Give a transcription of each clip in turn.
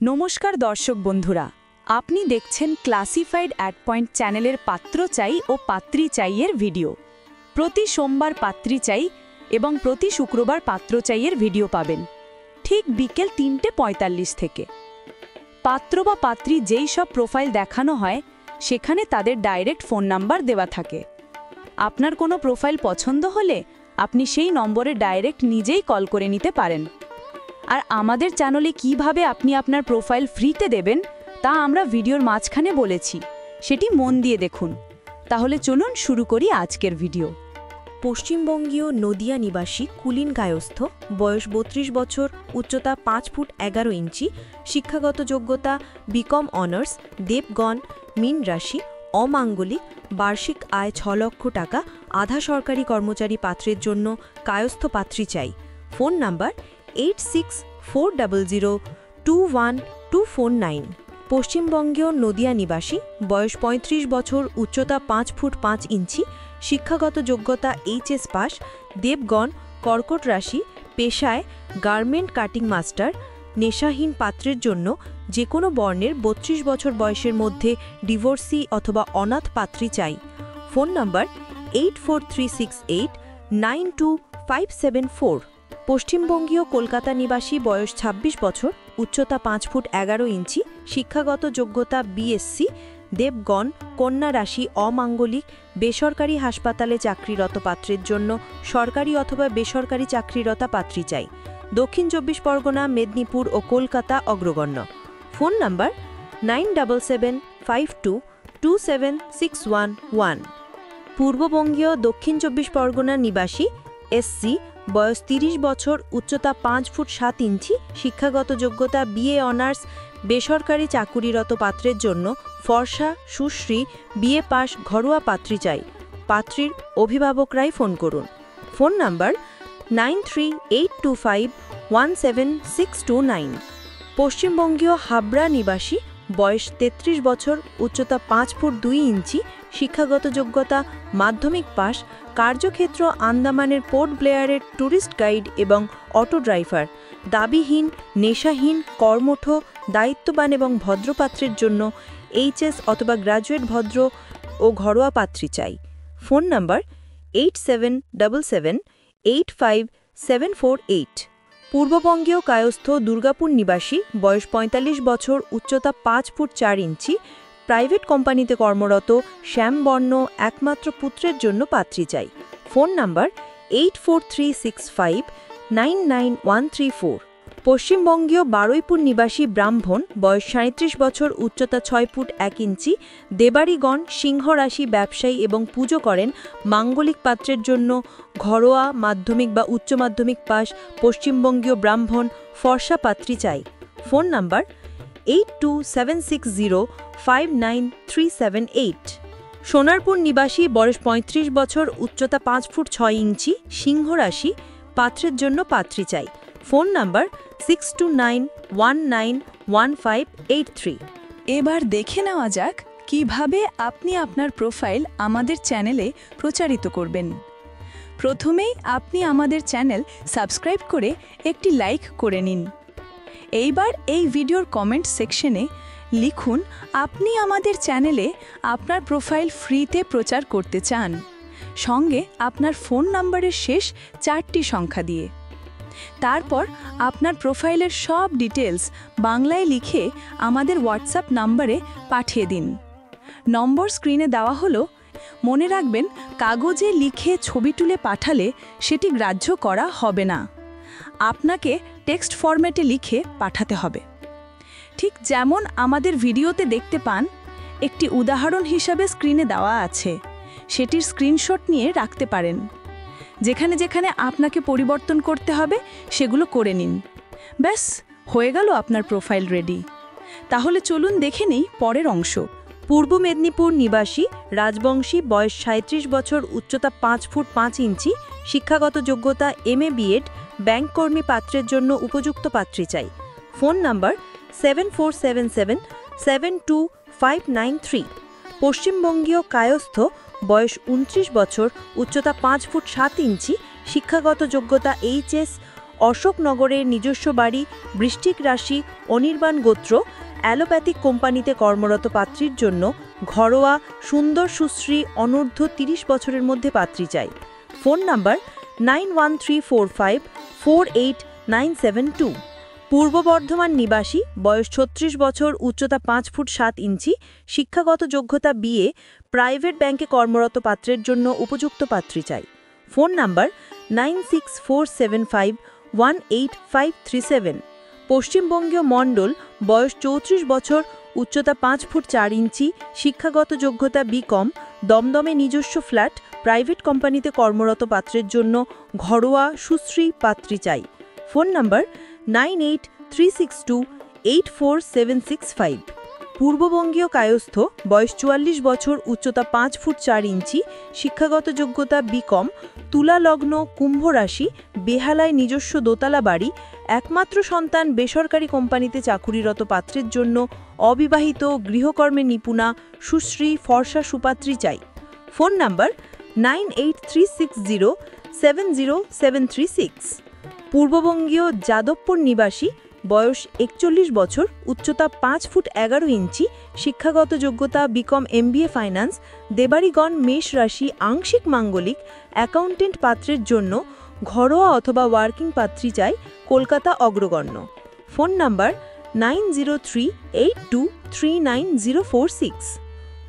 নমস্কার দর্শক বন্ধুরা, আপনি দেখছেন ক্লাসিফাইড অ্যাড পয়েন্ট চ্যানেলের পাত্র চাই ও পাত্রী চাইয়ের ভিডিও। প্রতি সোমবার পাত্রী চাই এবং প্রতি শুক্রবার পাত্র চাইয়ের ভিডিও পাবেন ঠিক বিকেল ৩:৪৫ থেকে। পাত্র বা পাত্রী যেই সব প্রোফাইল দেখানো হয় সেখানে তাদের ডাইরেক্ট ফোন নাম্বার দেওয়া থাকে। আপনার কোনো প্রোফাইল পছন্দ হলে আপনি সেই নম্বরে ডাইরেক্ট নিজেই কল করে নিতে পারেন। আর আমাদের চ্যানেলে কিভাবে আপনি আপনার প্রোফাইল ফ্রিতে দেবেন তা আমরা ভিডিওর মাঝখানে বলেছি, সেটি মন দিয়ে দেখুন। তাহলে চলুন শুরু করি আজকের ভিডিও। পশ্চিমবঙ্গীয় নদিয়া নিবাসী কুলীন কায়স্থ, বয়স ৩২ বছর, উচ্চতা ৫ ফুট ১১ ইঞ্চি, শিক্ষাগত যোগ্যতা বিকম অনার্স, দেবগণ, মীন রাশি, অমাঙ্গলিক, বার্ষিক আয় ৬ লক্ষ টাকা, আধা সরকারি কর্মচারী পাত্রের জন্য কায়স্থ পাত্রী চাই। Phone number 8640021249। পশ্চিমবঙ্গীয় নদিয়া নিবাসী, বয়স ৩৫ বছর, উচ্চতা ৫ ফুট ৫ ইঞ্চি, শিক্ষাগত যোগ্যতা এইচএস পাস, দেবগণ, কর্কট রাশি, পেশায় গার্মেন্ট কাটিং মাস্টার, নেশাহীন পাত্রের জন্য যে কোনো বর্ণের ৩২ বছর বয়সের মধ্যে ডিভোর্সি অথবা অনাথ পাত্রী চাই। Phone number 8436892574। পশ্চিমবঙ্গীয় কলকাতা নিবাসী, বয়স ২৬ বছর, উচ্চতা ৫ ফুট ১১ ইঞ্চি, শিক্ষাগত যোগ্যতা বিএসসি, দেবগণ, কন্যা রাশি, অমাঙ্গলিক, বেসরকারি হাসপাতালে চাকরিরত পাত্রের জন্য সরকারি অথবা বেসরকারি চাকরিরতা পাত্রী চাই। দক্ষিণ ২৪ পরগনা, মেদিনীপুর ও কলকাতা অগ্রগণ্য। Phone number 9752276111। পূর্ববঙ্গীয় দক্ষিণ ২৪ পরগনা নিবাসী, এসসি, বয়স ৩০ বছর, উচ্চতা ৫ ফুট ৭ ইঞ্চি, শিক্ষাগত যোগ্যতা বিএ অনার্স, বেসরকারি চাকুরিরত পাত্রের জন্য ফর্সা, সুশ্রী, বিএ পাস ঘরোয়া পাত্রী চাই। পাত্রীর অভিভাবকরাই ফোন করুন। Phone number 9382517629। পশ্চিমবঙ্গীয় হাবড়া নিবাসী, বয়স ৩৩ বছর, উচ্চতা ৫ ফুট ২ ইঞ্চি, শিক্ষাগত যোগ্যতা মাধ্যমিক পাস, কার্যক্ষেত্র আন্দামানের পোর্ট ব্লেয়ারের ট্যুরিস্ট গাইড এবং অটো ড্রাইভার, দাবিহীন, নেশাহীন, কর্মঠ, দায়িত্ববান এবং ভদ্রপাত্রের জন্য এইচএস অথবা গ্র্যাজুয়েট ভদ্র ও ঘরোয়া পাত্রী চাই। Phone number 8777857448। পূর্ববঙ্গীয় কায়স্থ, দুর্গাপুর নিবাসী, বয়স ৪৫ বছর, উচ্চতা ৫ ফুট ৪ ইঞ্চি, প্রাইভেট কোম্পানিতে কর্মরত, শ্যামবর্ণ, একমাত্র পুত্রের জন্য পাত্রী চাই। Phone number 8436599134। পশ্চিমবঙ্গীয় বারুইপুর নিবাসী ব্রাহ্মণ, বয়স ৩৭ বছর, উচ্চতা ৬ ফুট ১ ইঞ্চি, দেবাড়িগণ, সিংহ রাশি, ব্যবসায়ী এবং পুজো করেন, মাঙ্গলিক পাত্রের জন্য ঘরোয়া, মাধ্যমিক বা উচ্চ মাধ্যমিক পাস, পশ্চিমবঙ্গীয় ব্রাহ্মণ, ফর্সা পাত্রী চাই। Phone number 8276059378। সোনারপুর নিবাসী, বয়স ৩৫ বছর, উচ্চতা ৫ ফুট ৬ ইঞ্চি, সিংহ রাশি, পাত্রের জন্য পাত্রী চাই। Phone number 6291915883। এবার দেখে নেওয়া যাক কিভাবে আপনি আপনার প্রোফাইল আমাদের চ্যানেলে প্রচারিত করবেন। প্রথমেই আপনি আমাদের চ্যানেল সাবস্ক্রাইব করে একটি লাইক করে নিন। এইবার এই ভিডিওর কমেন্ট সেকশনে লিখুন আপনি আমাদের চ্যানেলে আপনার প্রোফাইল ফ্রিতে প্রচার করতে চান, সঙ্গে আপনার ফোন নাম্বারের শেষ 4টি সংখ্যা দিয়ে। তারপর আপনার প্রোফাইলের সব ডিটেলস বাংলায় লিখে আমাদের হোয়াটসঅ্যাপ নাম্বারে পাঠিয়ে দিন। নম্বর স্ক্রিনে দেওয়া হলো। মনে রাখবেন, কাগজে লিখে ছবি তুলে পাঠালে সেটি গ্রাহ্য করা হবে না। আপনাকে টেক্সট ফরম্যাটে লিখে পাঠাতে হবে। ঠিক যেমন আমাদের ভিডিওতে দেখতে পান, একটি উদাহরণ হিসাবে স্ক্রিনে দেওয়া আছে, সেটির স্ক্রিনশট নিয়ে রাখতে পারেন। যেখানে যেখানে আপনাকে পরিবর্তন করতে হবে সেগুলো করে নিন। ব্যাস, হয়ে গেল আপনার প্রোফাইল রেডি। তাহলে চলুন দেখে নিই পরের অংশ। পূর্ব মেদিনীপুর নিবাসী, রাজবংশী, বয়স ৩৭ বছর, উচ্চতা ৫ ফুট ৫ ইঞ্চি, শিক্ষাগত যোগ্যতা এমএ বিএড, ব্যাংক কর্মী পাত্রের জন্য উপযুক্ত পাত্রী চাই। Phone number 7477725593। পশ্চিমবঙ্গীয় কায়স্থ, বয়স 29 বছর, উচ্চতা ৫ ফুট ৭ ইঞ্চি, শিক্ষাগত যোগ্যতা এইচএস অশোকনগরের নিজস্ব বাড়ি, বৃশ্চিক রাশি, অনির্বাণ গোত্র, অ্যালোপ্যাথিক কোম্পানিতে কর্মরত পাত্রীর জন্য ঘরোয়া, সুন্দর, সুশ্রী, অনূর্ধ্ব 30 বছরের মধ্যে পাত্রী চাই। Phone number 9134548972। পূর্ব বর্ধমান নিবাসী, বয়স 36 বছর, উচ্চতা 5 ফুট 7 ইঞ্চি, শিক্ষাগত যোগ্যতা BA, প্রাইভেট ব্যাংকে কর্মরত পাত্রের জন্য উপযুক্ত পাত্রী চাই। Phone number 9647518537। পশ্চিমবঙ্গীয় মণ্ডল, বয়স 34 বছর, উচ্চতা 5 ফুট 4 ইঞ্চি, শিক্ষাগত যোগ্যতা BCom, দমদমে নিজস্ব ফ্ল্যাট, প্রাইভেট কোম্পানিতে কর্মরত পাত্রের জন্য ঘরোয়া, সুশ্রী পাত্রী চাই। Phone number 9836284765। পূর্ববঙ্গীয় কায়স্থ, বয়স 44 বছর, উচ্চতা 5 ফুট 4 ইঞ্চি, শিক্ষাগত যোগ্যতা BCom, তুলা লগ্ন, কুম্ভ রাশি, বেহালায় নিজস্ব দোতলা বাড়ি, একমাত্র সন্তান, বেসরকারি কোম্পানিতে চাকুরিরত পাত্রের জন্য অবিবাহিত, গৃহকর্মে নিপুণা, সুশ্রী, ফর্সা সুপাত্রী চাই। Phone number 9836070736। পূর্ববঙ্গীয় যাদবপুর নিবাসী, বয়স 41 বছর, উচ্চতা 5 ফুট 11 ইঞ্চি, শিক্ষাগত যোগ্যতা BCom MBA ফাইন্যান্স, দেবাড়িগণ, মেষ রাশি, আংশিক মাঙ্গলিক, অ্যাকাউন্টেন্ট পাত্রের জন্য ঘরোয়া অথবা ওয়ার্কিং পাত্রী চাই, কলকাতা অগ্রগণ্য। Phone number 9038239046।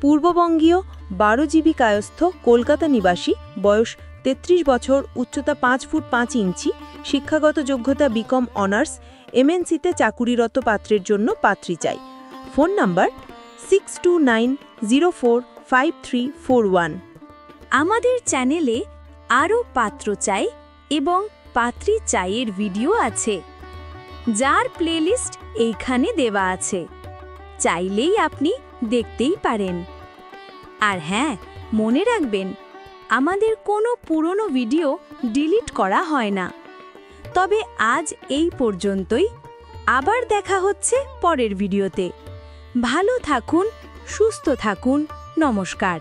পূর্ববঙ্গীয় 12 জিবি কায়স্থ, কলকাতা নিবাসী, বয়স 33 বছর, উচ্চতা 5 ফুট 5 ইঞ্চি, শিক্ষাগত যোগ্যতা BCom অনার্স, MNCতে চাকুরিরত পাত্রের জন্য পাত্রী চাই। Phone number 6290453441। আমাদের চ্যানেলে আরও পাত্র চাই এবং পাত্রী চাইয়ের ভিডিও আছে, যার প্লেলিস্ট এইখানে দেওয়া আছে, চাইলেই আপনি দেখতেই পারেন। আর হ্যাঁ, মনে রাখবেন, আমাদের কোনো পুরনো ভিডিও ডিলিট করা হয় না। তবে আজ এই পর্যন্তই, আবার দেখা হচ্ছে পরের ভিডিওতে। ভালো থাকুন, সুস্থ থাকুন, নমস্কার।